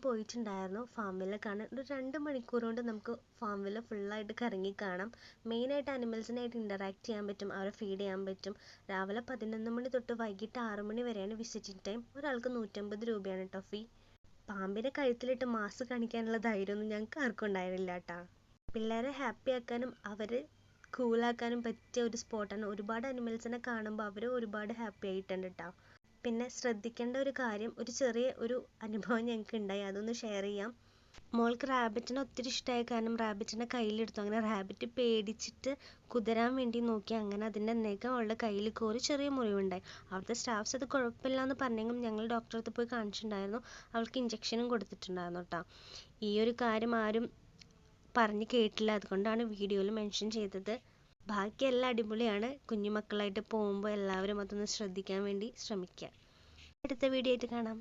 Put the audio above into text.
പോയിട്ടുണ്ടായിരുന്നു ഫാമിൽ കാണാൻ. ഒരു 2 മണിക്കൂർ കൊണ്ട് നമുക്ക് ഫാമിൽ ഫുള്ളായിട്ട് കറങ്ങി കാണാം. മെയിനായിട്ട് അനിമൽസിനായിട്ട് ഇൻ്ററാക്ട് ചെയ്യാൻ പറ്റും, അവരെ ഫീഡ് ചെയ്യാൻ പറ്റും. രാവിലെ 11 മണി തൊട്ട് വൈകിട്ട് 6 മണി വരെയാണ് വിസിറ്റിംഗ് ടൈം. ഒരാൾക്ക് 150 രൂപയാണ് കേട്ടോ ഫീ. പാമ്പിനെ കഴുത്തിലിട്ട് മാസ്ക് കാണിക്കാനുള്ള ധൈര്യമൊന്നും ഞങ്ങൾക്ക് ആർക്കും ഉണ്ടായിരുന്നില്ല കേട്ടോ. പിള്ളേരെ ഹാപ്പി ആക്കാനും അവരെ കൂളാക്കാനും പറ്റിയ ഒരു സ്പോട്ടാണ്. ഒരുപാട് അനിമൽസിനെ കാണുമ്പോൾ അവർ ഒരുപാട് ഹാപ്പി ആയിട്ടുണ്ട് കേട്ടോ. പിന്നെ ശ്രദ്ധിക്കേണ്ട ഒരു കാര്യം, ഒരു ചെറിയ അനുഭവം ഞങ്ങൾക്ക് ഉണ്ടായി, അതൊന്ന് ഷെയർ ചെയ്യാം. മോൾക്ക് റാബിറ്റിനെ ഒത്തിരി ഇഷ്ടമായ കാരണം റാബിറ്റിനെ കയ്യിലെടുത്തു. അങ്ങനെ റാബിറ്റ് പേടിച്ചിട്ട് കുതിരാൻ വേണ്ടി നോക്കി. അങ്ങനെ അതിൻ്റെ നഖം അവളുടെ കയ്യിൽ കോറി ചെറിയ മുറിവുണ്ടായി. അവിടുത്തെ സ്റ്റാഫ്സ് അത് കുഴപ്പമില്ല എന്ന് പറഞ്ഞെങ്കിലും ഞങ്ങൾ ഡോക്ടറെ അടുത്ത് പോയി കാണിച്ചിട്ടുണ്ടായിരുന്നു. അവൾക്ക് ഇഞ്ചക്ഷനും കൊടുത്തിട്ടുണ്ടായിരുന്നു കേട്ടോ. ഈ ഒരു കാര്യം ആരും പറഞ്ഞ് കേട്ടില്ല, അതുകൊണ്ടാണ് വീഡിയോയിൽ മെൻഷൻ ചെയ്തത്. ബാക്കിയെല്ലാം അടിപൊളിയാണ്. കുഞ്ഞുമക്കളായിട്ട് പോകുമ്പോൾ എല്ലാവരും അതൊന്ന് ശ്രദ്ധിക്കാൻ വേണ്ടി ശ്രമിക്കുക. അടുത്ത വീഡിയോ ആയിട്ട് കാണാം.